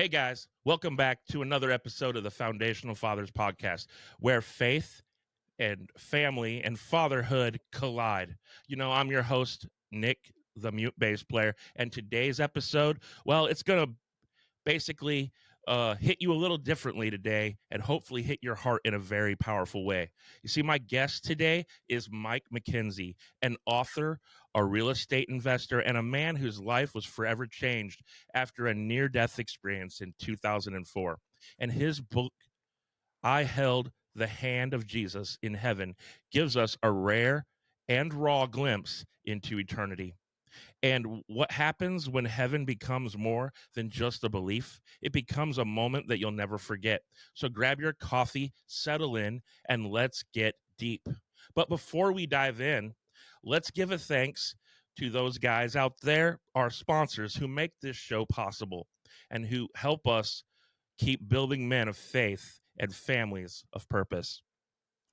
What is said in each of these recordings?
Hey guys, welcome back to another episode of the Foundational Fathers podcast, where faith and family and fatherhood collide. I'm your host, Nick, the mute bass player, and today's episode, well, it's going to basically hit you a little differently today and hopefully hit your heart in a very powerful way. You see, my guest today is Mike McKenzie, an author, a real estate investor, and a man whose life was forever changed after a near-death experience in 2004. And his book, I Held the Hand of Jesus in Heaven, gives us a rare and raw glimpse into eternity. And what happens when heaven becomes more than just a belief? It becomes a moment that you'll never forget. So grab your coffee, settle in, and let's get deep. But before we dive in, let's give a thanks to those guys out there, our sponsors who make this show possible and who help us keep building men of faith and families of purpose.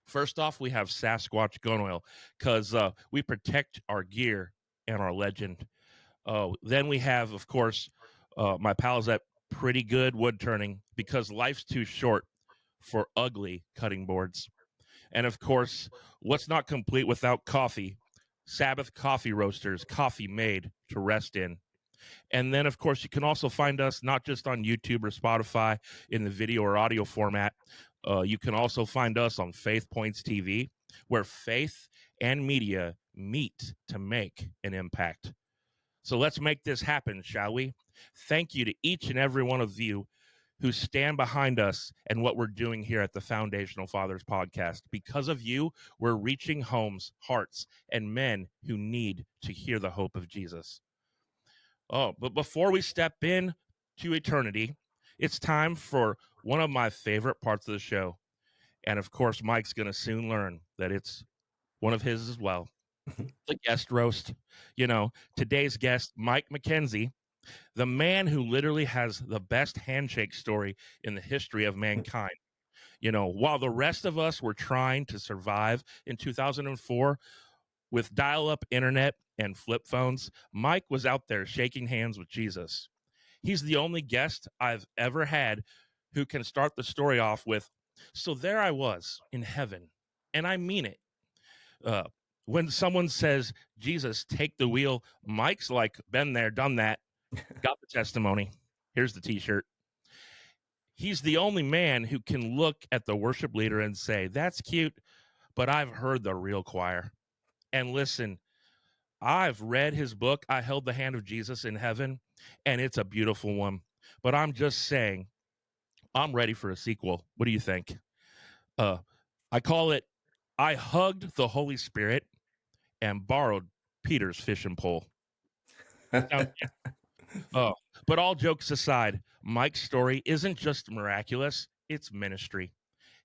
First off, we have Sasquatch Gun Oil because we protect our gear and our legend. Then we have, of course, my pals at Pretty Good Wood Turning because life's too short for ugly cutting boards. And of course, what's not complete without coffee? Sabbath Coffee Roasters, coffee made to rest in. And then, of course, you can also find us not just on YouTube or Spotify in the video or audio format. You can also find us on Faith Points TV, where faith and media meet to make an impact. So let's make this happen, shall we? Thank you to each and every one of you who stand behind us and what we're doing here at the Foundational Fathers podcast. Because of you, we're reaching homes, hearts, and men who need to hear the hope of Jesus. Oh, but before we step in to eternity, it's time for one of my favorite parts of the show. And of course, Mike's going to soon learn that it's one of his as well. The guest roast. Today's guest, Mike McKenzie, the man who literally has the best handshake story in the history of mankind. While the rest of us were trying to survive in 2004 with dial-up internet and flip phones, Mike was out there shaking hands with Jesus. He's the only guest I've ever had who can start the story off with, "So there I was in heaven," and I mean it. When someone says, "Jesus, take the wheel," Mike's like, "Been there, done that, got the testimony. Here's the t-shirt." He's the only man who can look at the worship leader and say, "That's cute, but I've heard the real choir." And listen, I've read his book, I Held the Hand of Jesus in Heaven, and it's a beautiful one. But I'm just saying, I'm ready for a sequel. What do you think? I call it, I Hugged the Holy Spirit and Borrowed Peter's Fishing Pole. Oh, but all jokes aside, Mike's story isn't just miraculous, it's ministry.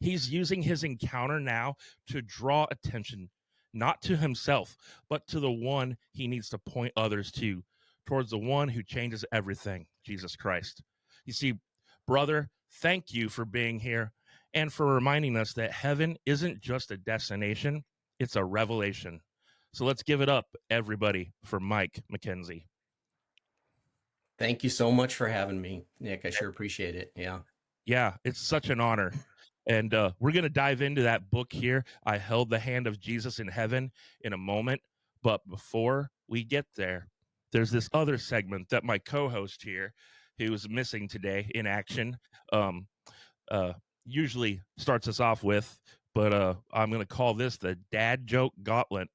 He's using his encounter now to draw attention, not to himself, but to the one he needs to point others to, towards the one who changes everything, Jesus Christ. You see, brother, thank you for being here and for reminding us that heaven isn't just a destination, it's a revelation. So let's give it up, everybody, for Mike McKenzie. Thank you so much for having me, Nick. I sure appreciate it. Yeah, it's such an honor. And we're going to dive into that book here, I Held the Hand of Jesus in Heaven, in a moment. But before we get there, there's this other segment that my co-host here, who's missing today in action, usually starts us off with. But I'm going to call this the dad joke gauntlet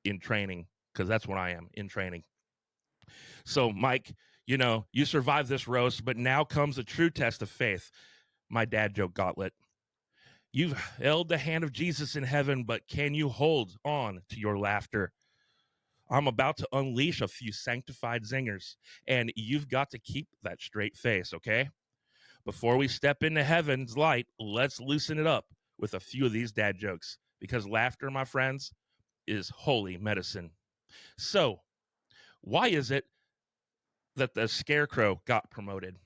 in training, because that's what I am, in training. So, Mike, you survived this roast, but now comes a true test of faith. My dad joke gauntlet. You've held the hand of Jesus in heaven, but can you hold on to your laughter? I'm about to unleash a few sanctified zingers, and you've got to keep that straight face, okay? Before we step into heaven's light, let's loosen it up with a few of these dad jokes, because laughter, my friends, is holy medicine. So, why is it that the scarecrow got promoted?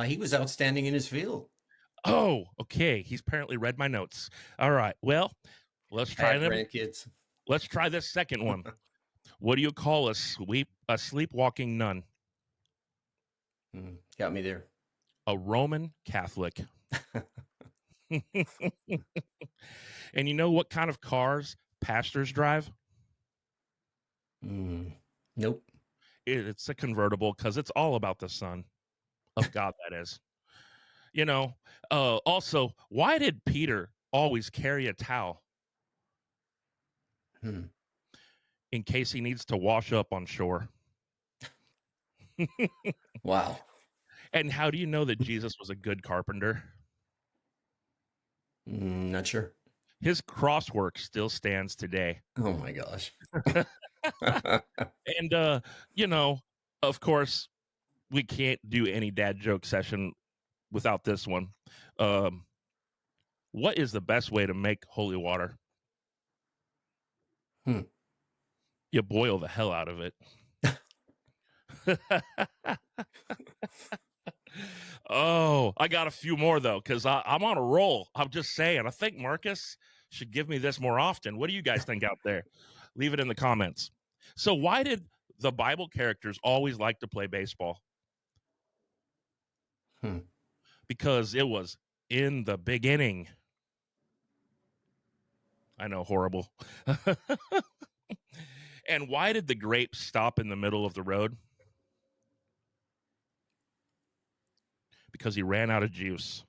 He was outstanding in his field. Oh, okay. He's apparently read my notes. All right. Well, let's try them. Grandkids. Let's try this second one. What do you call a sleepwalking nun? Got me there. A Roman Catholic. And you know what kind of cars pastors drive? Nope. It's a convertible because it's all about the Son of God, that is. You know, also, why did Peter always carry a towel? Hmm. In case he needs to wash up on shore. Wow. And how do you know that Jesus was a good carpenter? Not sure. His crosswork still stands today. Oh my gosh. And you know, of course, we can't do any dad joke session without this one. Um, what is the best way to make holy water? Hmm. You boil the hell out of it. Oh, I got a few more though, because I'm on a roll. I'm just saying. I think Marcus should give me this more often. What do you guys think out there? Leave it in the comments. So, why did the Bible characters always like to play baseball? Hmm. Because it was in the beginning. I know, horrible. And why did the grapes stop in the middle of the road? Because he ran out of juice.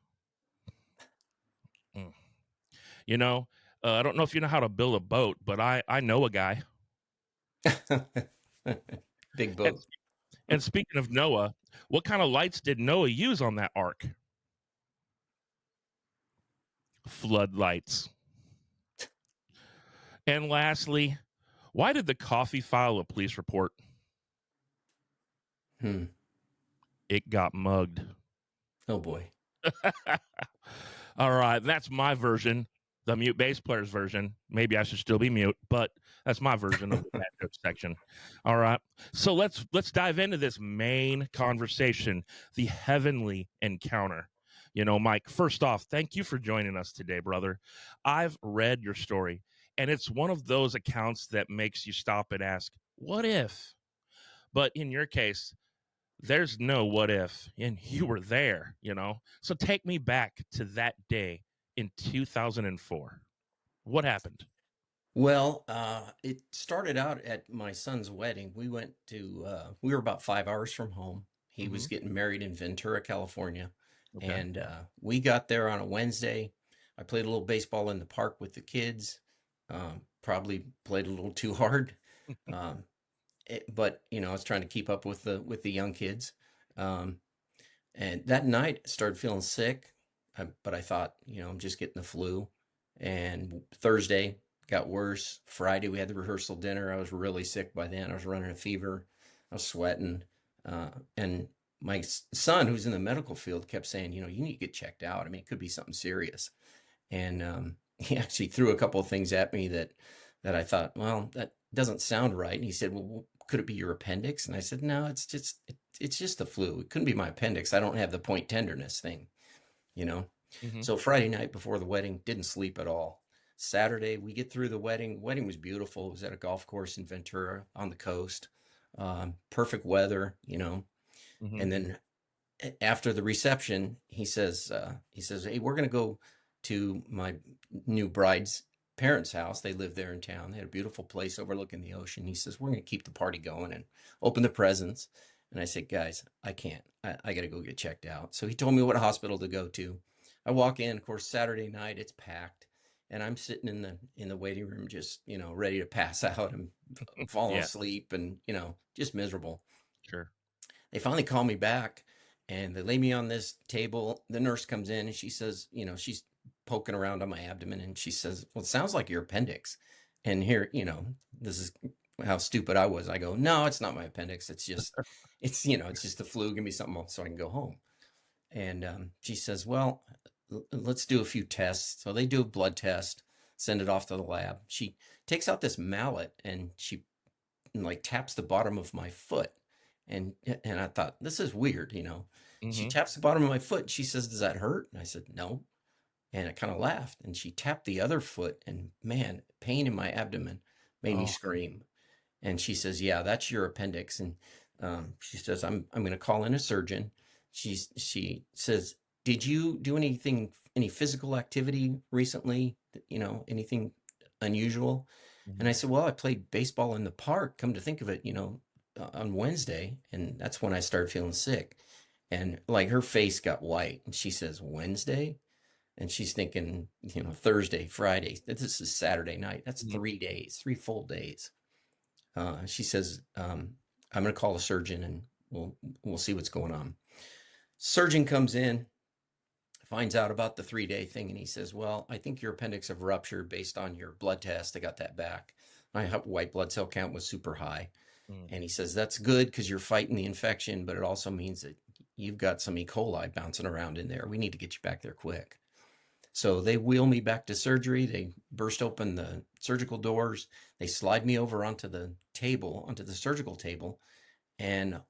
Mm. You know, I don't know if you know how to build a boat, but I know a guy. Big And, boat. and speaking of Noah, what kind of lights did Noah use on that ark? Floodlights. And lastly, why did the coffee file a police report? Hmm. It got mugged. Oh boy. All right, that's my version, the mute bass player's version. Maybe I should still be mute, but that's my version of the bad joke section. All right, so let's dive into this main conversation, the heavenly encounter. You know, Mike, first off, thank you for joining us today, brother. I've read your story, and it's one of those accounts that makes you stop and ask, what if? But in your case, there's no what if, and you were there, you know. So take me back to that day in 2004. What happened? Well, it started out at my son's wedding. We were about 5 hours from home. He Mm-hmm. was getting married in Ventura, California. Okay. And we got there on a Wednesday. I played a little baseball in the park with the kids. Probably played a little too hard. Um, but I was trying to keep up with the young kids. Um, and that night I started feeling sick, but I thought, I'm just getting the flu. And Thursday got worse. Friday we had the rehearsal dinner. I was really sick by then. I was running a fever. I was sweating. And my son, who's in the medical field, kept saying, you need to get checked out. I mean, it could be something serious. And he actually threw a couple of things at me that I thought, well, that doesn't sound right. And he said, well, could it be your appendix? And I said, no, it's just the flu. It couldn't be my appendix. I don't have the point tenderness thing, you know. Mm-hmm. So Friday night before the wedding, didn't sleep at all. Saturday, we get through the wedding. Wedding was beautiful. It was at a golf course in Ventura on the coast. Perfect weather, Mm-hmm. And then after the reception, he says, hey, we're going to go to my new bride's parents' house. They live there in town. They had a beautiful place overlooking the ocean. He says, we're going to keep the party going and open the presents. And I said, guys, I can't. I got to go get checked out. So he told me what hospital to go to. I walk in. Of course, Saturday night it's packed, and I'm sitting in the waiting room, just ready to pass out and fall Yeah, asleep, and just miserable. sure. They finally call me back, and they lay me on this table. The nurse comes in and she says, she's poking around on my abdomen, and she says, well, it sounds like your appendix. And here, this is how stupid I was. I go, no, it's not my appendix. It's just the flu. Give me something else so I can go home. And she says, well, let's do a few tests. So they do a blood test, send it off to the lab. She takes out this mallet and she like taps the bottom of my foot. And I thought, this is weird. She Mm-hmm. taps the bottom of my foot. And she says, does that hurt? And I said, no. And I kind of laughed. And she tapped the other foot, and man, pain in my abdomen made me Oh, scream. And she says, yeah, that's your appendix. And she says, I'm going to call in a surgeon. She says, did you do any physical activity recently? Anything unusual? And Mhm. I said, well, I played baseball in the park. Come to think of it, on Wednesday. And that's when I started feeling sick. And like her face got white. And she says, Wednesday? And she's thinking, Thursday, Friday. This is Saturday night. That's Mhm. 3 days, 3 full days. She says, I'm going to call a surgeon and we'll see what's going on. Surgeon comes in, finds out about the 3 day thing, and he says, well, I think your appendix have ruptured based on your blood test. I got that back. My white blood cell count was super high. Mm. And he says, that's good because you're fighting the infection, but it also means that you've got some E. coli bouncing around in there. We need to get you back there quick. So they wheel me back to surgery. They burst open the surgical doors. They slide me over onto the surgical table. And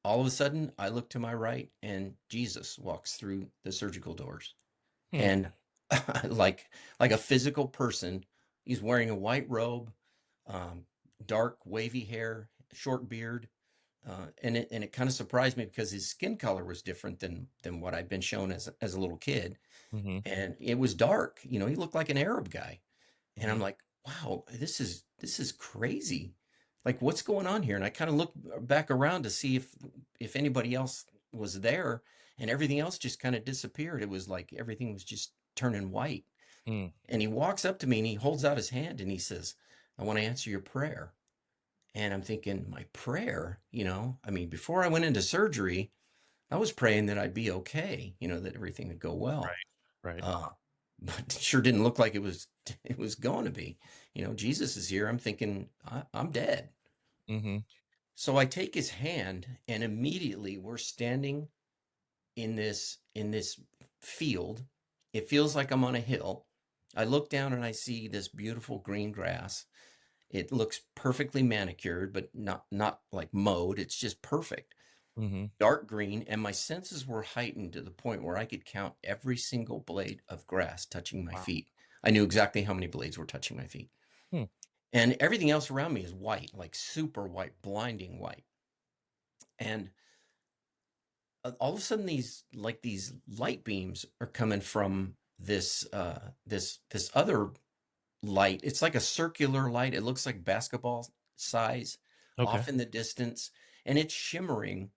all of a sudden, I look to my right and Jesus walks through the surgical doors. Hmm. And like a physical person, he's wearing a white robe, um, dark wavy hair, short beard. And it kind of surprised me because his skin color was different than what I'd been shown as a little kid, Mhm. and it was dark. He looked like an Arab guy. And I'm Mhm. like, wow, this is crazy. Like, what's going on here? And I kind of looked back around to see if anybody else was there, and everything else just kind of disappeared. It was like everything was just turning white. Mm. And he walks up to me and he holds out his hand and he says, I want to answer your prayer. And I'm thinking, my prayer, I mean, before I went into surgery, I was praying that I'd be okay, that everything would go well. Right. Right. Uh, but it sure didn't look like it was going to be. Jesus is here. I'm thinking I'm dead. Mhm. So I take his hand, and immediately we're standing in this field. It feels like I'm on a hill. I look down and I see this beautiful green grass. It looks perfectly manicured, but not like mowed. It's just perfect. Mhm. Dark green, and my senses were heightened to the point where I could count every single blade of grass touching my Wow. feet. I knew exactly how many blades were touching my feet. Hmm. And everything else around me is white, like super white, blinding white. And all of a sudden these light beams are coming from this other light. It's like a circular light. It looks like basketball size Okay. off in the distance, and it's shimmering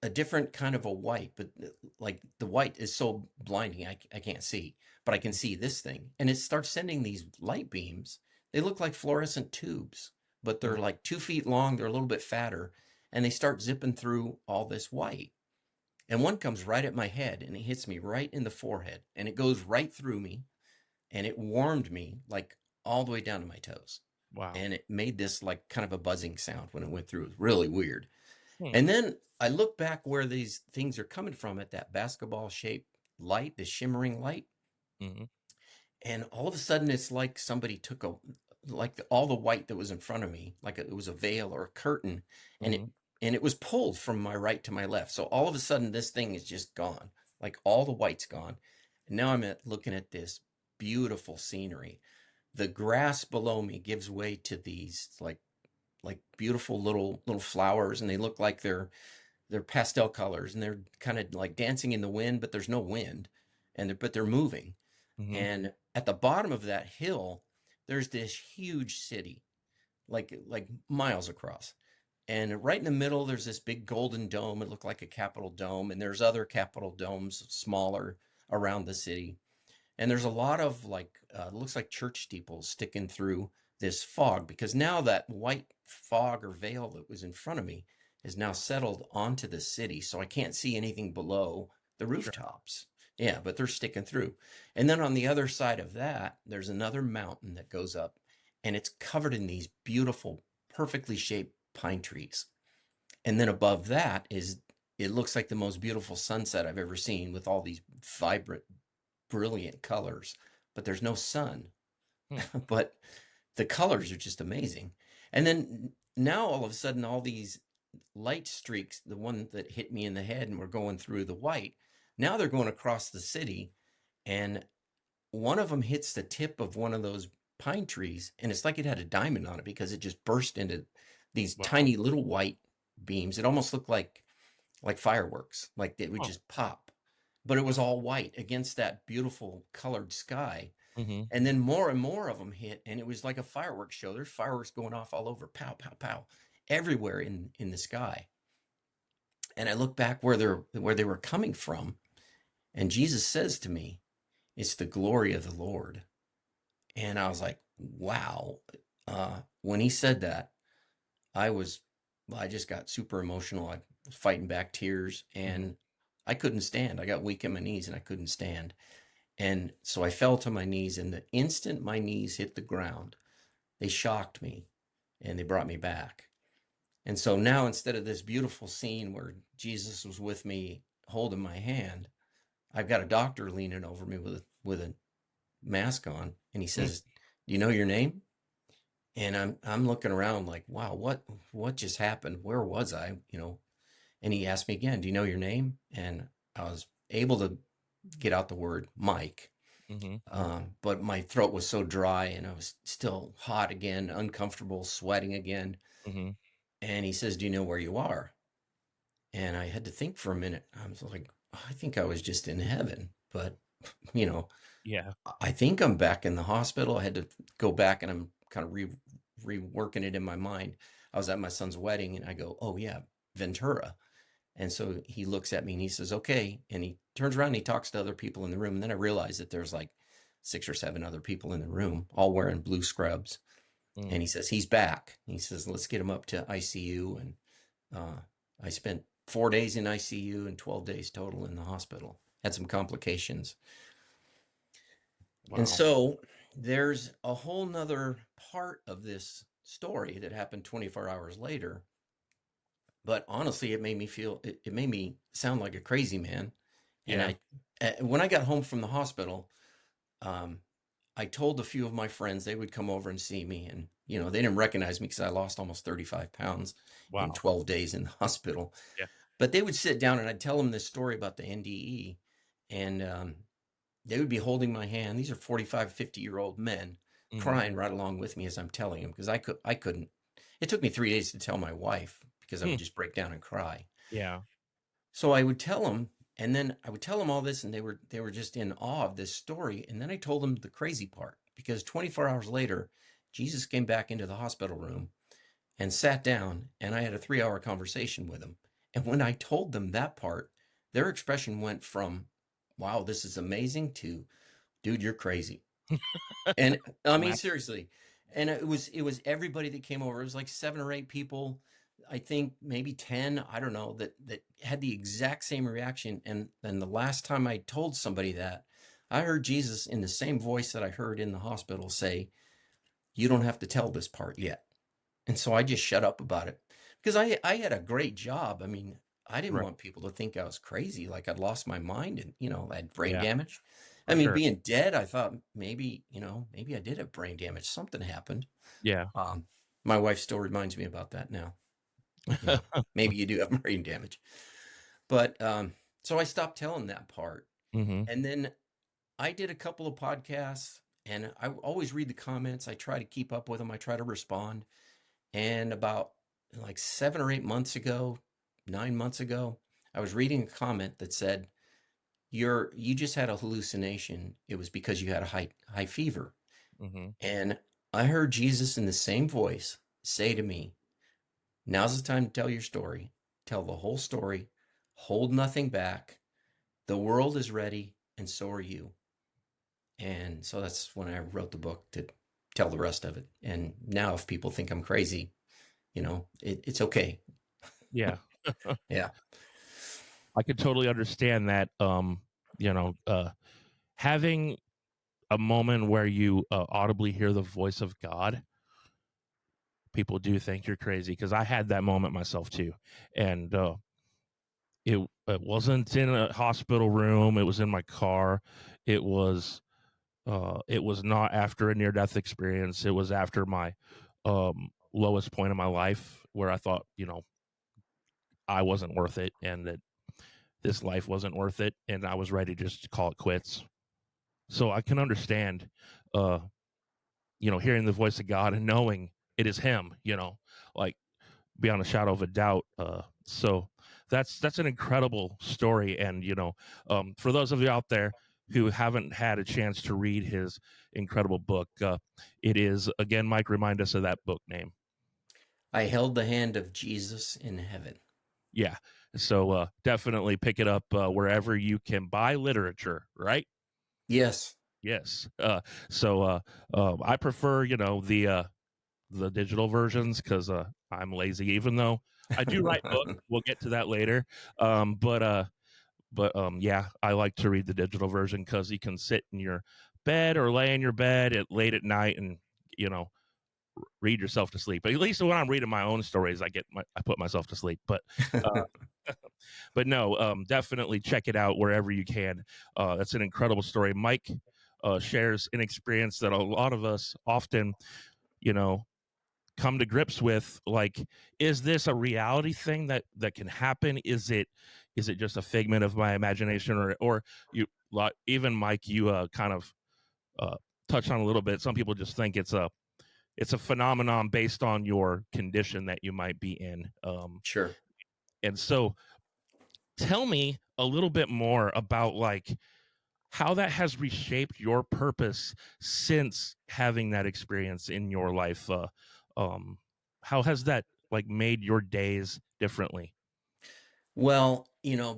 a different kind of a white, but like the white is so blinding, I can't see, but I can see this thing. And it starts sending these light beams. They look like fluorescent tubes, but they're Mm. like 2 feet long. They're a little bit fatter, and they start zipping through all this white. And one comes right at my head and it hits me right in the forehead, and it goes right through me, and it warmed me like all the way down to my toes. Wow. And it made this like kind of a buzzing sound when it went through. It was really weird. Hmm. And then I look back where these things are coming from at that basketball shaped light, the shimmering light. Mhm. And all of a sudden, it's like somebody took all the white that was in front of me, like it was a veil or a curtain, and it Mhm. and it was pulled from my right to my left. So all of a sudden, this thing is just gone. Like all the white's gone. And now looking at this beautiful scenery. The grass below me gives way to these like beautiful little flowers, and they look like they're pastel colors, and they're kind of like dancing in the wind, but there's no wind, but they're moving. Mhm. And at the bottom of that hill, there's this huge city, like miles across. And right in the middle, there's this big golden dome. It looked like a Capitol dome, and there's other Capitol domes smaller around the city. And there's a lot of looks like church steeples sticking through this fog, because now that white fog or veil that was in front of me is now settled onto the city. So I can't see anything below the Sure. rooftops. Yeah, but they're sticking through. And then on the other side of that, there's another mountain that goes up, and it's covered in these beautiful, perfectly shaped pine trees. And then above that it looks like the most beautiful sunset I've ever seen, with all these vibrant, brilliant colors, but there's no sun. Hmm. But the colors are just amazing. And then now all of a sudden, all these light streaks, the one that hit me in the head and were going through the white, now they're going across the city, and one of them hits the tip of one of those pine trees, and it's like it had a diamond on it because it just burst into these Wow. tiny little white beams. It almost looked like fireworks, like it would Oh. just pop. But it was all white against that beautiful colored sky. Mm-hmm. And then more and more of them hit, and it was like a fireworks show. There's fireworks going off all over, pow, pow, pow, everywhere in the sky. And I look back where they were coming from, and Jesus says to me, "It's the glory of the Lord." And I was like, "Wow!" When he said that, I was, well, I just got super emotional. I was fighting back tears, Mm-hmm. and I couldn't stand. I got weak in my knees, and I couldn't stand. And so I fell to my knees, and the instant my knees hit the ground, they shocked me and they brought me back. And so now instead of this beautiful scene where Jesus was with me holding my hand, I've got a doctor leaning over me with a mask on, and he says, "Do you know your name?" And I'm looking around like, "Wow, what just happened? Where was I?" And he asked me again, "Do you know your name?" And I was able to get out the word Mike. Mm-hmm. But my throat was so dry and I was still hot again, uncomfortable, sweating again. Mm-hmm. And he says, "Do you know where you are?" And I had to think for a minute. I was like, I think I was just in heaven, but you know, Yeah. I think I'm back in the hospital. I had to go back, and I'm kind of reworking it in my mind. I was at my son's wedding and I go, "Oh yeah, Ventura." And so he looks at me and he says, "Okay." And he turns around and he talks to other people in the room. And then I realized that there's like 6 or 7 other people in the room, all wearing blue scrubs. Mm. And he says, "He's back." He says, "Let's get him up to ICU." And uh, I spent 4 days in ICU and 12 days total in the hospital. Had some complications. And Wow. so there's a whole nother part of this story that happened 24 hours later. But honestly, it made me feel, it made me sound like a crazy man. And Yeah. when I got home from the hospital, um, I told a few of my friends they would come over and see me. And, they didn't recognize me because I lost almost 35 pounds in Wow. 12 days in the hospital. Yeah. But they would sit down and I'd tell them this story about the NDE. And they would be holding my hand. These are 45, 50-year-old men Mm-hmm. crying right along with me as I'm telling them because I couldn't. It took me 3 days to tell my wife because I Hmm. would just break down and cry. Yeah. So I would tell them, and then I would tell them all this, and they were just in awe of this story. And then I told them the crazy part because 24 hours later, Jesus came back into the hospital room and sat down, and I had a 3-hour conversation with him. And when I told them that part, their expression went from, "Wow, this is amazing," to, "Dude, you're crazy." And I mean, Wow. seriously. And it was everybody that came over. It was like 7 or 8 people. I think maybe 10, I don't know, that had the exact same reaction. And then the last time I told somebody that, I heard Jesus in the same voice that I heard in the hospital say, "You don't have to tell this part yet." And so I just shut up about it because I had a great job. I mean, I didn't Right. want people to think I was crazy, like I'd lost my mind and, I had brain Yeah. damage. I For mean, sure. being dead, I thought maybe, maybe I did have brain damage. Something happened. Yeah. Um, my wife still reminds me about that now. You know, maybe you do have brain damage. But so I stopped telling that part. Mm-hmm. And then I did a couple of podcasts and I always read the comments. I try to keep up with them. I try to respond. And about like 7 or 8 months ago, 9 months ago, I was reading a comment that said, you just had a hallucination. It was because you had a high fever." Mm-hmm. And I heard Jesus in the same voice say to me, "Now's the time to tell your story. Tell the whole story. Hold nothing back. The world is ready, and so are you." And so that's when I wrote the book to tell the rest of it. And now if people think I'm crazy, it's okay. Yeah. Yeah. I could totally understand that. You know, having a moment where you audibly hear the voice of God, people do think you're crazy because I had that moment myself too, and it wasn't in a hospital room. It was in my car. It was it was not after a near death experience. It was after my lowest point of my life where I thought, I wasn't worth it and that this life wasn't worth it, and I was ready just to call it quits. So I can understand. Uh, hearing the voice of God and knowing it is Him, like beyond a shadow of a doubt. So that's an incredible story, and for those of you out there who haven't had a chance to read his incredible book, it is, again, Mike, remind us of that book name. I held the hand of Jesus in heaven. Yeah. So definitely pick it up wherever you can buy literature, right? Yes. Yes. I prefer, the digital versions because I'm lazy, even though I do write books. We'll get to that later. Yeah, I like to read the digital version because you can sit in your bed or lay in your bed late at night and you know read yourself to sleep. But at least when I'm reading my own stories, I put myself to sleep. Uh, but no, definitely check it out wherever you can. That's an incredible story. Mike shares an experience that a lot of us often, you know, come to grips with. Like, is this a reality thing that can happen? Is it just a figment of my imagination, or you, like, even Mike, you kind of uh, touched on a little bit. Some people just think it's a phenomenon based on your condition that you might be in. Sure. And so tell me a little bit more about, like, how that has reshaped your purpose since having that experience in your life. Um, how has that, like, made your days differently? Well,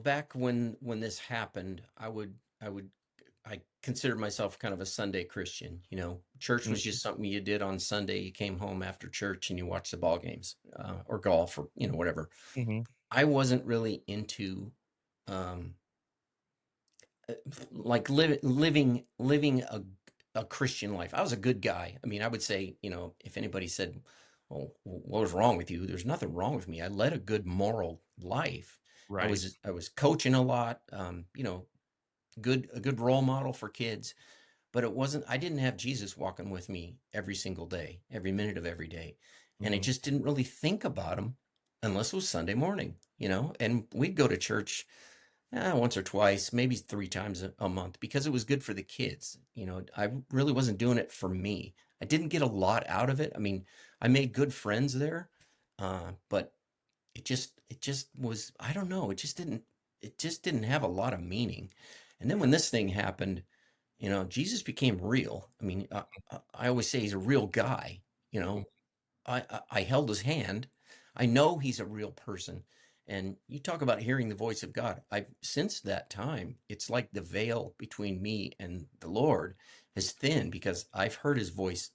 back when this happened, I considered myself kind of a Sunday Christian. Church was Hmm. just something you did on Sunday. You came home after church and you watched the ball games, or golf, or whatever. Hmm. I wasn't really into um, like living a Christian life. I was a good guy. I mean, I would say, if anybody said, "Oh, what was wrong with you?" There's nothing wrong with me. I led a good moral life. I Right. was I was coaching a lot. A good role model for kids. But it wasn't. I didn't have Jesus walking with me every single day, every minute of every day, and I Hmm. just didn't really think about him unless it was Sunday morning. And we'd go to church once or twice, maybe 3 times a month, because it was good for the kids. I really wasn't doing it for me. I didn't get a lot out of it. I mean, I made good friends there, but it just was, I don't know, it just didn't have a lot of meaning. And then when this thing happened, Jesus became real. I mean, I always say he's a real guy. You know, I held his hand. I know he's a real person. And you talk about hearing the voice of God. I've since that time, it's like the veil between me and the Lord has thinned because I've heard his voice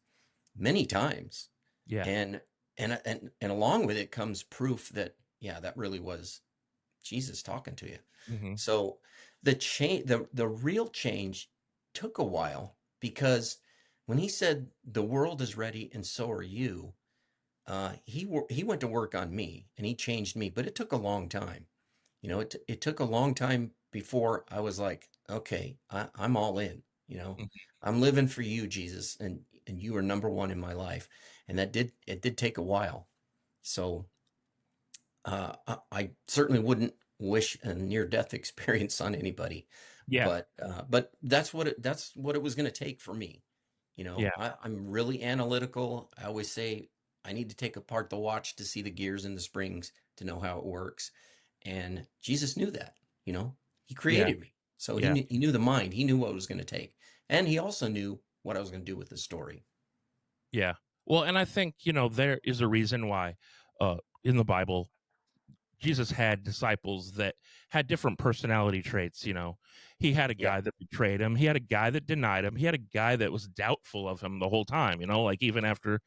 many times. Yeah. And and along with it comes proof that, yeah, that really was Jesus talking to you. Hmm. So the real change took a while, because when he said the world is ready and so are you, he went to work on me and he changed me, but it took a long time. It took a long time before I was like, okay, I'm all in. You know, I'm living for you, Jesus, and you are number one in my life, and it did take a while. So I certainly wouldn't wish a near death experience on anybody, Yeah. but that's what it was going to take for me. Yeah. I'm really analytical. I always say I need to take apart the watch to see the gears and the springs to know how it works. And Jesus knew that. He Yeah. created me, so he Yeah. knew the mind. He knew what it was going to take, and he also knew what I was going to do with the story. Yeah. Well, and I think, there is a reason why in the Bible Jesus had disciples that had different personality traits. He had a Yeah, guy that betrayed him. He had a guy that denied him. He had a guy that was doubtful of him the whole time. Like, even after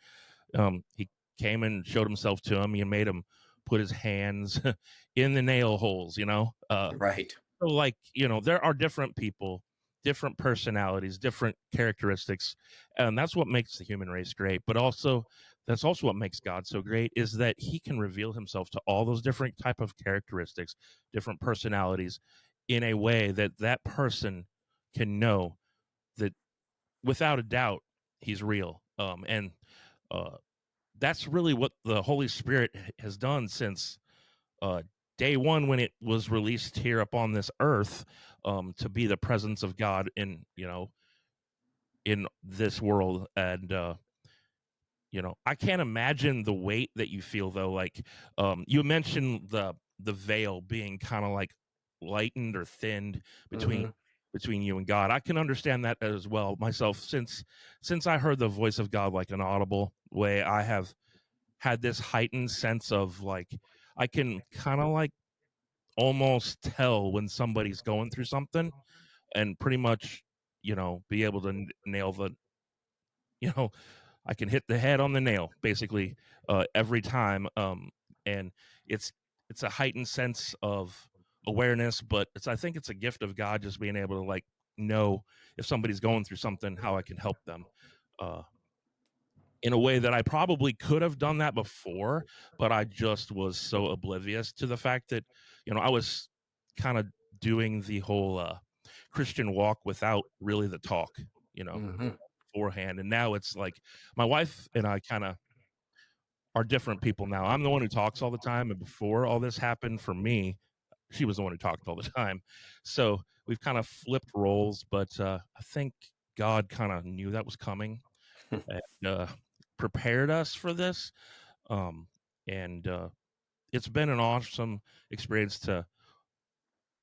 he came and showed himself to him, he made him put his hands in the nail holes. right. So, like, there are different people, different personalities, different characteristics, and that's what makes the human race great. But also, that's also what makes God so great, is that he can reveal himself to all those different type of characteristics, different personalities, in a way that that person can know that, without a doubt, he's real. And uh that's really what the Holy Spirit has done since uh, day one, when it was released here upon this earth, to be the presence of God in this world. And I can't imagine the weight that you feel though. Like, you mentioned the veil being kind of like lightened or thinned between Hmm. between you and God. I can understand that as well myself. Since I heard the voice of God like an audible way, I have had this heightened sense of like I can kind of like almost tell when somebody's going through something, and pretty much be able to nail the you know I can hit the head on the nail basically every time. And it's it's a heightened sense of awareness, but I think it's a gift of God just being able to like know if somebody's going through something, how I can help them. Uh, in a way that I probably could have done that before, but I just was so oblivious to the fact that, I was kind of doing the whole Christian walk without really the talk, you know, Hmm. beforehand. And now it's like my wife and I kind of are different people now. I'm the one who talks all the time. And before all this happened for me, she was the one who talked all the time. So we've kind of flipped roles, but I think God kind of knew that was coming and prepared us for this. Um, and It's been an awesome experience to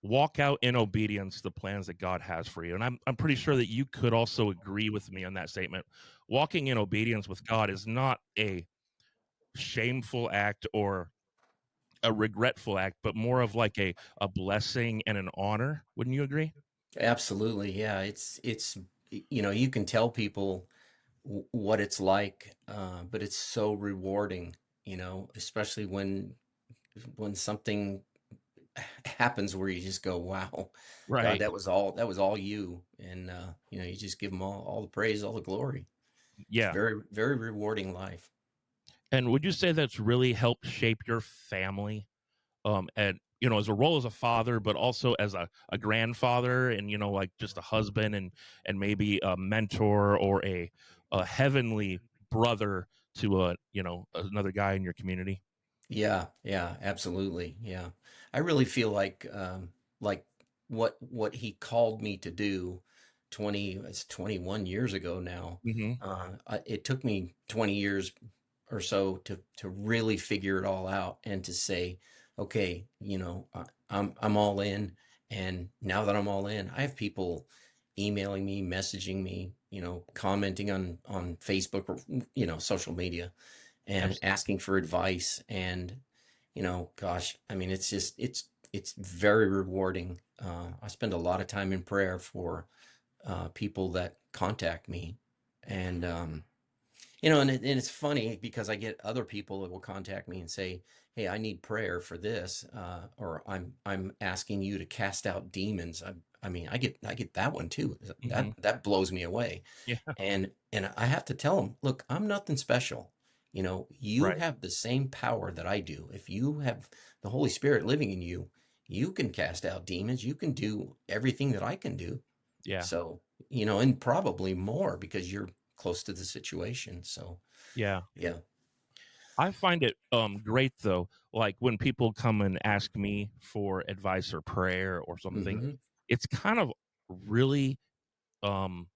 walk out in obedience the plans that God has for you. And I'm pretty sure that you could also agree with me on that statement. Walking in obedience with God is not a shameful act or a regretful act, but more of like a blessing and an honor. Wouldn't you agree? Absolutely. Yeah. You can tell people what it's like, but it's so rewarding, especially when something happens where you just go, wow, God, Right. that was all you. And, you just give him all the praise, all the glory. It's Yeah. very, very rewarding life. And would you say that's really helped shape your family? And as a role as a father, but also as a grandfather, and like just a husband, and maybe a mentor or a heavenly brother to another guy in your community. Yeah, yeah, absolutely. Yeah. I really feel like what he called me to do it's 21 years ago now. Hmm. It took me 20 years or so to really figure it all out and to say, okay, I'm all in. And now that I'm all in, I have people emailing me, messaging me, commenting on Facebook or social media and Absolutely. asking for advice. And gosh, I mean, it's very rewarding. I spend a lot of time in prayer for people that contact me. And and it's funny because I get other people that will contact me and say, hey, I need prayer for this, or I'm asking you to cast out demons. I mean, I get that one too. Hmm. That blows me away. Yeah. And I have to tell them, look, I'm nothing special. You Right. have the same power that I do. If you have the Holy Spirit living in you, you can cast out demons. You can do everything that I can do. Yeah. So, and probably more because you're close to the situation. So, Yeah. yeah. I find it great though, like when people come and ask me for advice or prayer or something, Hmm. it's kind of really um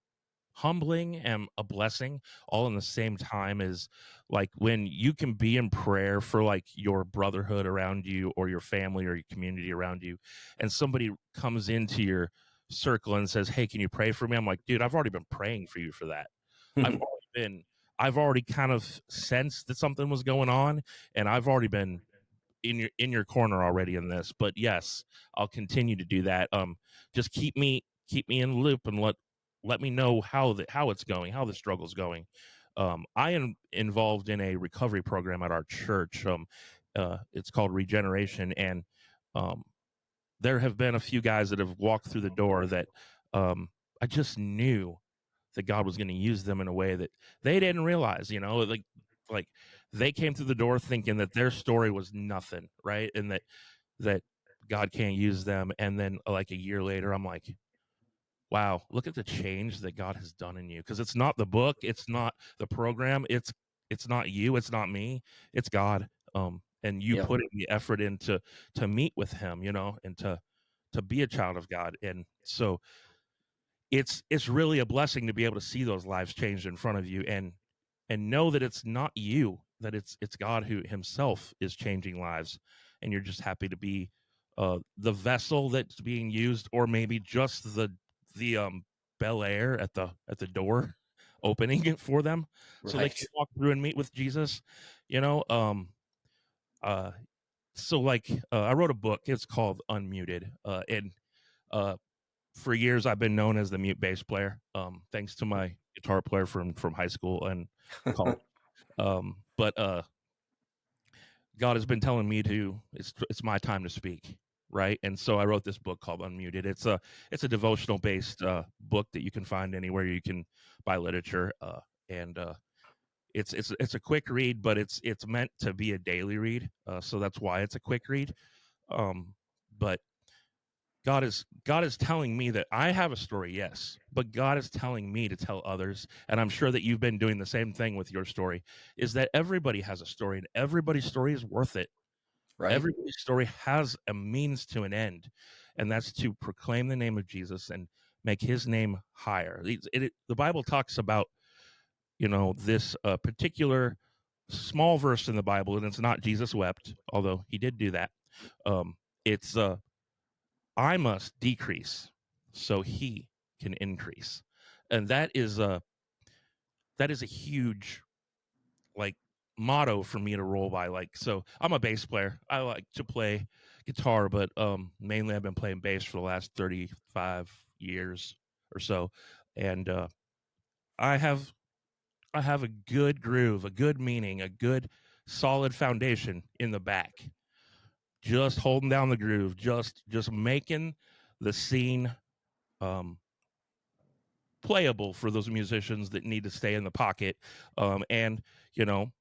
humbling and a blessing all in the same time. Is like when you can be in prayer for like your brotherhood around you or your family or your community around you, and somebody comes into your circle and says, hey, can you pray for me? I'm like, dude, I've already been praying for you for that. i've already been I've already kind of sensed that something was going on, and I've already been in your corner already in this. But yes, I'll continue to do that. Just keep me in the loop and let me know how it's going, how the struggle's going. I am involved in a recovery program at our church. It's called Regeneration, and um, there have been a few guys that have walked through the door that I just knew that God was going to use them in a way that they didn't realize, like they came through the door thinking that their story was nothing, right? And that God can't use them. And then like a year later, I'm like, wow, look at the change that God has done in you. Because it's not the book, it's not the program, it's not you, it's not me, it's God. And you Yeah. putting the effort into to meet with Him, and to be a child of God. And so it's really a blessing to be able to see those lives changed in front of you. And and know that it's not you, that it's God who himself is changing lives, and you're just happy to be the vessel that's being used, or maybe just the bel air at the door opening it for them so they can Right. walk through and meet with Jesus, you know. Uh so like I wrote a book, it's called Unmuted, and uh for years I've been known as the mute bass player, thanks to my guitar player from high school and college. But God has been telling me to it's my time to speak, right? And so I wrote this book called Unmuted. It's a devotional based book that you can find anywhere you can buy literature, and it's a quick read, but it's meant to be a daily read, so that's why it's a quick read. But God is telling me that I have a story, yes, but God is telling me to tell others, and I'm sure that you've been doing the same thing with your story, is that everybody has a story and everybody's story is worth it. Right. Everybody's story has a means to an end, and that's to proclaim the name of Jesus and make his name higher. The Bible talks about, this particular small verse in the Bible, and it's not Jesus wept, although he did do that. It's I must decrease so he can increase. And that is a huge like motto for me to roll by. Like, so I'm a bass player. I like to play guitar, but mainly I've been playing bass for the last 35 years or so. And I have I have a good groove, a good meaning, a good solid foundation in the back. Just holding down the groove, just making the scene um playable for those musicians that need to stay in the pocket, and you know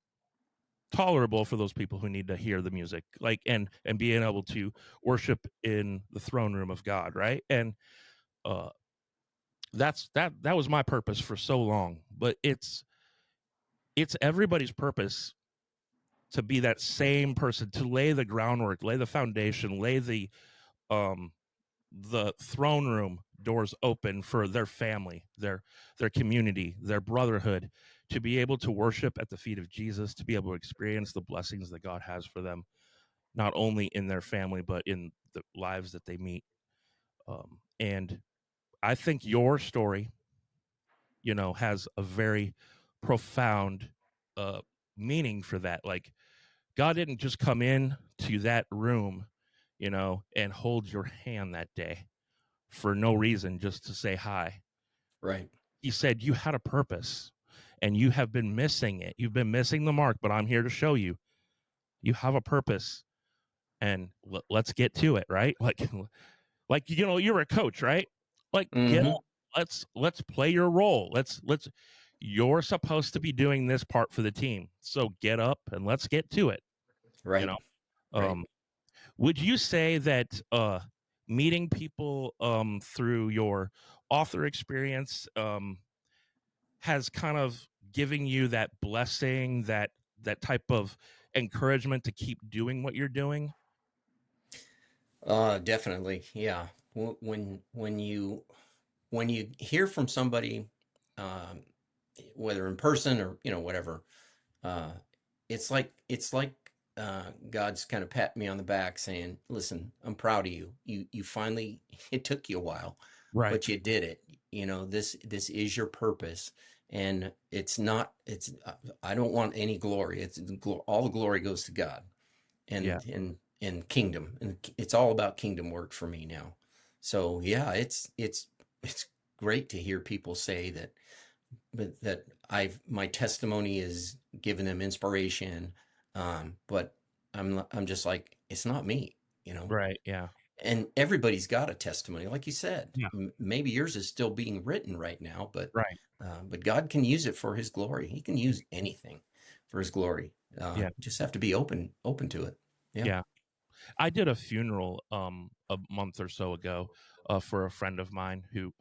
tolerable for those people who need to hear the music, like, and being able to worship in the throne room of God, right? And uh that was my purpose for so long, but it's everybody's purpose to be that same person, to lay the groundwork, lay the foundation, lay um the throne room doors open for their family, their community, their brotherhood, to be able to worship at the feet of Jesus, to be able to experience the blessings that God has for them, not only in their family but in the lives that they meet. And I think your story, has a very profound uh, meaning for that. Like, God didn't just come in to that room, and hold your hand that day for no reason, just to say hi. Right. He said you had a purpose and you have been missing it. You've been missing the mark, but I'm here to show you you have a purpose, and let's get to it, right? Like you're a coach, right? Like, get Hmm. up. Let's play your role. Let's you're supposed to be doing this part for the team. So get up and let's get to it, you know. Right. Right. Um would you say that meeting people through your author experience has kind of giving you that blessing, that type of encouragement to keep doing what you're doing? Definitely. Yeah. When you hear from somebody, um, whether in person or whatever, uh, it's like God's kind of patting me on the back, saying, "Listen, I'm proud of you. You finally. It took you a while, Right. but you did it. This is your purpose, and it's not. It's I don't want any glory. All the glory goes to God Yeah. and kingdom, and it's all about kingdom work for me now. So yeah, it's great to hear people say that, but that I've my testimony is giving them inspiration. But I'm just like, it's not me, you know. Right. Yeah. And everybody's got a testimony, like you said. Yeah. Maybe yours is still being written right now, Right. but God can use it for His glory. He can use anything for His glory. Yeah. Just have to be open to it. Yeah. Yeah. I did a funeral a month or so ago for a friend of mine who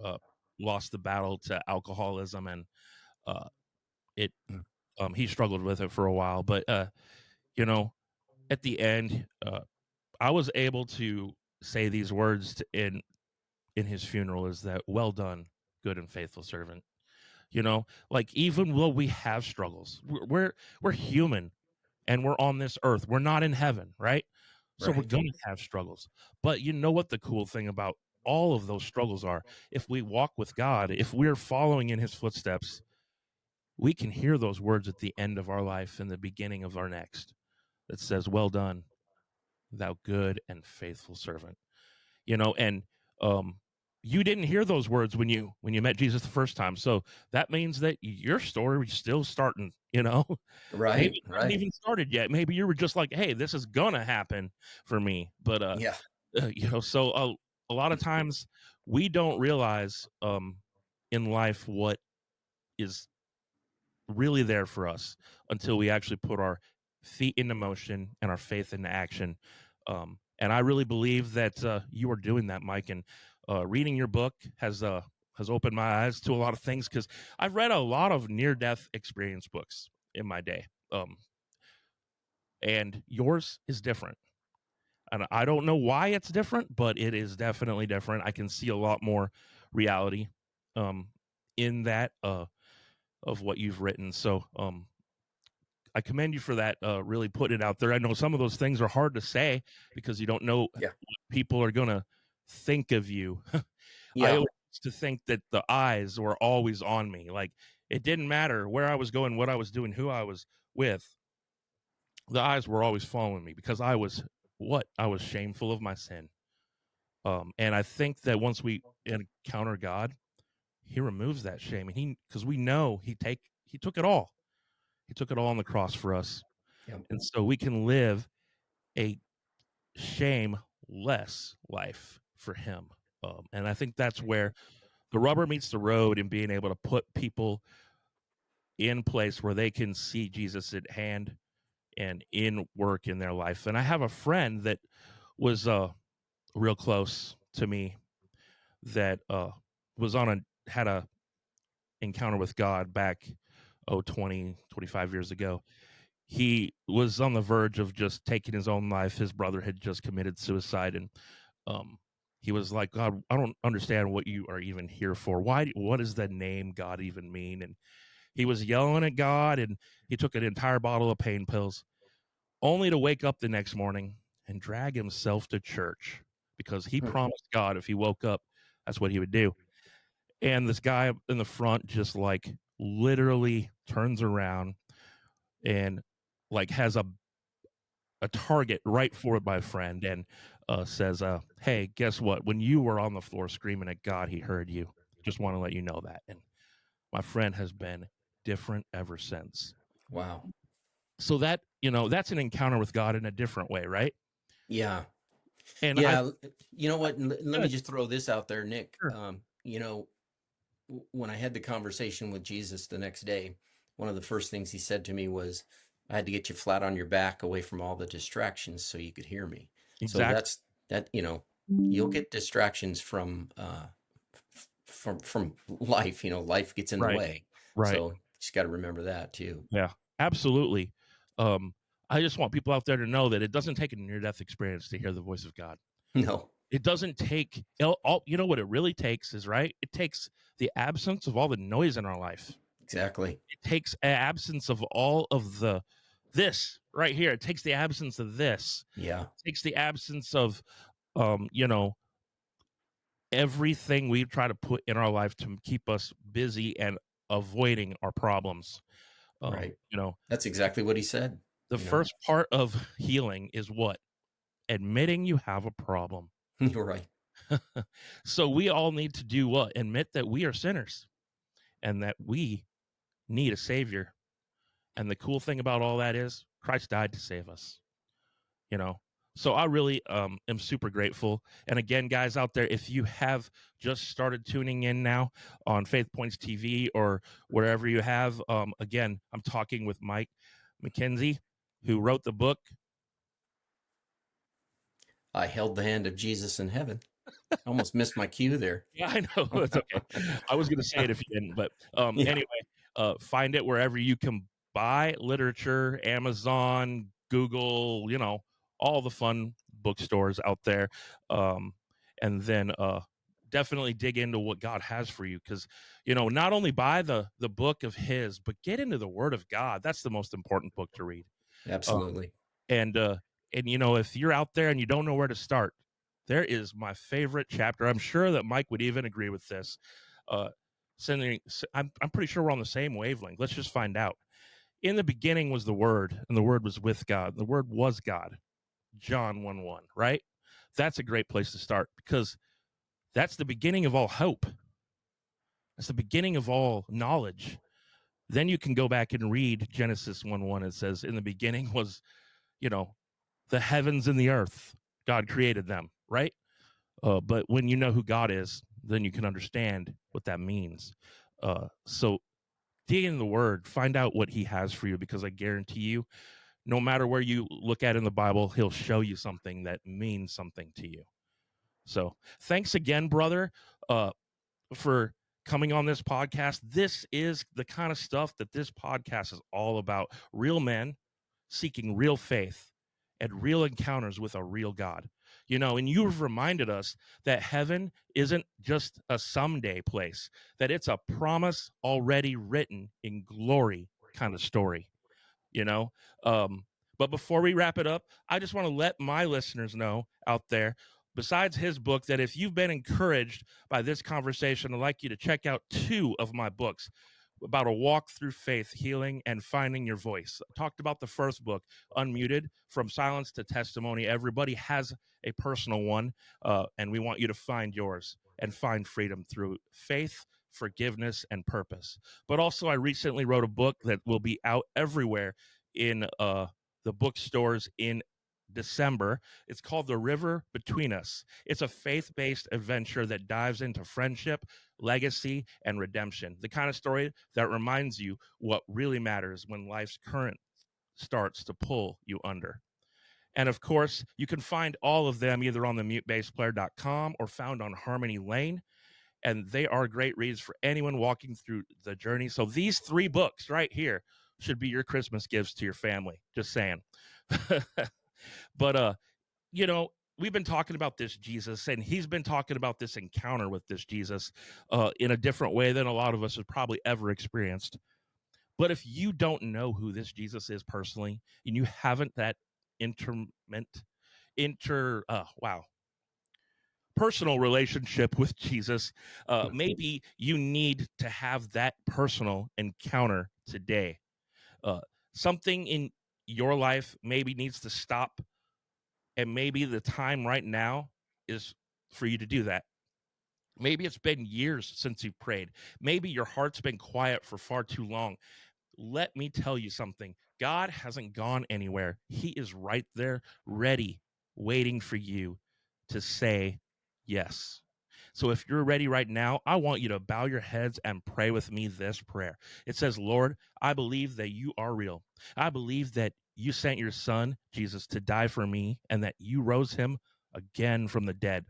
lost the battle to alcoholism, and uh it Mm. he struggled with it for a while, but you know at the end, I was able to say these words in his funeral, is that, well done, good and faithful servant. Like, even though we have struggles, we're human, and we're on this earth. We're not in heaven, right? So we're Right. going to have struggles. But you know what the cool thing about all of those struggles are? If we walk with God, if we're following in his footsteps, we can hear those words at the end of our life and the beginning of our next that says, "Well done, thou good and faithful servant." And um you didn't hear those words when you met Jesus the first time. So that means that your story is still starting. Maybe Right. it hasn't Right. even started yet. Maybe you were just like, hey, this is gonna happen for me. But Yeah. so a lot of times we don't realize in life what is really there for us until we actually put our feet into motion and our faith into action. And I really believe that you are doing that, Mike. And reading your book has opened my eyes to a lot of things, because I've read a lot of near death experience books in my day, and yours is different. And I don't know why it's different, but it is definitely different. I can see a lot more reality um, in that of what you've written. So I commend you for that, really putting it out there. I know some of those things are hard to say because you don't know what Yeah. people are going to think of you. I Yeah. always used to think that the eyes were always on me. Like, it didn't matter where I was going, what I was doing, who I was with. The eyes were always following me because I was shameful of my sin. And I think that once we encounter God, he removes that shame, and because we know he took it all. He took it all on the cross for us. Yeah. And so we can live a shame less life for him. And I think that's where the rubber meets the road, in being able to put people in place where they can see Jesus at hand and in work in their life. And I have a friend that was real close to me that was on a had a encounter with God back 25 years ago. He was on the verge of just taking his own life. His brother had just committed suicide, and um, he was like, "God, I don't understand what you are even here for. What does the name God even mean?" And he was yelling at God, and he took an entire bottle of pain pills, only to wake up the next morning and drag himself to church because he Hmm. promised God if he woke up, that's what he would do. And this guy in the front just like literally turns around and like has a target right for my friend, and says, "Hey, guess what? When you were on the floor screaming at God, he heard you. Just want to let you know that." And my friend has been different ever since. Wow. So that's an encounter with God in a different way, right? Yeah. And I Yeah. You know what? Let me good, just throw this out there, Nick. sure, When I had the conversation with Jesus the next day, one of the first things he said to me was, I had to get you flat on your back away from all the distractions so you could hear me. So exactly, that's that, you'll get distractions from life, life gets in the right, way. right, So just got to remember that too. yeah, absolutely. Um, I just want people out there to know that it doesn't take a near-death experience to hear the voice of God. No, It doesn't take all. You know what it really takes is, right. It takes the absence of all the noise in our life. exactly. It takes an absence of all of this right here. It takes the absence of this. Yeah, It takes the absence of um, you know, everything we try to put in our life to keep us busy and avoiding our problems. right. You know, That's exactly what he said, the you know. first part of healing is what? Admitting you have a problem. You're right. So we all need to do what? Admit that we are sinners and that we need a savior. And the cool thing about all that is Christ died to save us, you know. So I really am super grateful. And again, guys out there, if you have just started tuning in now on Faith Points TV or wherever you have, again, I'm talking with Mike McKenzie, who wrote the book. I held the hand of Jesus in heaven. Almost missed my cue there. Yeah, I know. It's okay. I was going to say it if you didn't, but Yeah. anyway, find it wherever you can buy literature, Amazon, Google, all the fun bookstores out there. Um, and then definitely dig into what God has for you, because not only buy the book of His, but get into the Word of God. That's the most important book to read. Uh, Absolutely. and if you're out there and you don't know where to start, there is my favorite chapter. I'm sure that Mike would even agree with this. Uh, I'm pretty sure we're on the same wavelength. Let's just find out. In the beginning was the Word, and the Word was with God. The Word was God. John 1:1, right? That's a great place to start, because that's the beginning of all hope. That's the beginning of all knowledge. Then you can go back and read Genesis 1:1. It says, in the beginning was, you know, the heavens and the earth. God created them, right? But when you know who God is, then you can understand what that means. So dig in the Word, find out what He has for you, because I guarantee you, no matter where you look at in the Bible, He'll show you something that means something to you. So thanks again, brother, for coming on this podcast. This is the kind of stuff that this podcast is all about. Real men seeking real faith and real encounters with a real God. And you've reminded us that heaven isn't just a someday place, that it's a promise already written in glory kind of story you know um but before we wrap it up, I just want to let my listeners know out there, besides his book, that if you've been encouraged by this conversation, I'd like you to check out two of my books about a walk through faith, healing, and finding your voice. I talked about the first book, Unmuted: From Silence to Testimony. Everybody has a personal one, and we want you to find yours and find freedom through faith, forgiveness, and purpose. But also, I recently wrote a book that will be out everywhere in the bookstores in December. It's called The River Between Us. It's a faith-based adventure that dives into friendship, legacy, and redemption. The kind of story that reminds you what really matters when life's current starts to pull you under. And of course, you can find all of them either on the mutebasplayer.com or found on Harmony Lane. And they are great reads for anyone walking through the journey. So these three books right here should be your Christmas gifts to your family. Just saying. But we've been talking about this Jesus, and he's been talking about this encounter with this Jesus in a different way than a lot of us have probably ever experienced. But if you don't know who this Jesus is personally, and you haven't that personal relationship with Jesus, maybe you need to have that personal encounter today. Uh, Something in your life maybe needs to stop, and maybe the time right now is for you to do that. Maybe it's been years since you've prayed. Maybe your heart's been quiet for far too long. Let me tell you something. God hasn't gone anywhere. He is right there, ready, waiting for you to say yes. So if you're ready right now, I want you to bow your heads and pray with me this prayer. It says, Lord, I believe that you are real. I believe that you sent your son, Jesus, to die for me, and that you rose him again from the dead.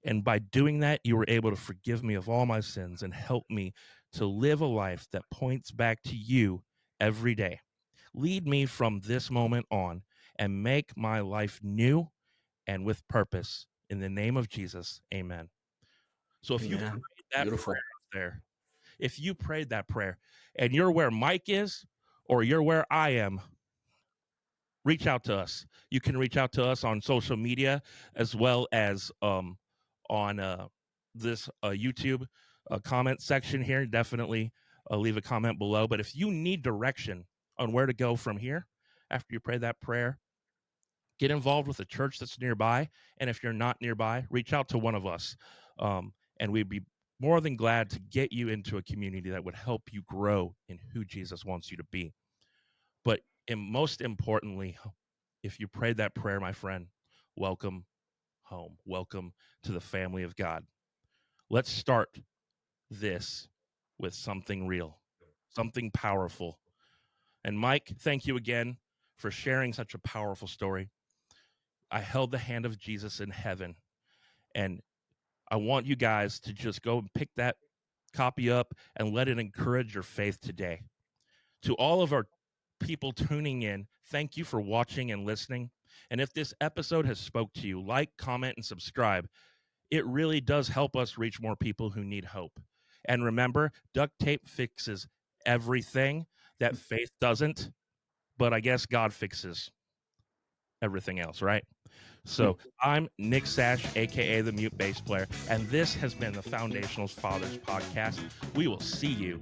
And by doing that, you were able to forgive me of all my sins and help me to live a life that points back to you every day. Lead me from this moment on and make my life new and with purpose. In the name of Jesus, amen. So if you Amen. prayed that prayer Beautiful. out there, if you prayed that prayer and you're where Mike is or you're where I am, reach out to us. You can reach out to us on social media, as well as on this YouTube comment section here. Definitely leave a comment below. But if you need direction on where to go from here after you pray that prayer, get involved with a church that's nearby. And if you're not nearby, reach out to one of us. And we'd be more than glad to get you into a community that would help you grow in who Jesus wants you to be. But most importantly, if you prayed that prayer, my friend, welcome home. Welcome to the family of God. Let's start this with something real, something powerful. And Mike, thank you again for sharing such a powerful story. I held the hand of Jesus in heaven, and I want you guys to just go and pick that copy up and let it encourage your faith today. To all of our people tuning in, thank you for watching and listening. And if this episode has spoke to you, like, comment, and subscribe. it really does help us reach more people who need hope. And remember, duct tape fixes everything that faith doesn't, but I guess God fixes everything else, right? Hmm. So I'm Nick Sash, aka the Mute Bass Player, and this has been the Foundational Fathers Podcast. We will see you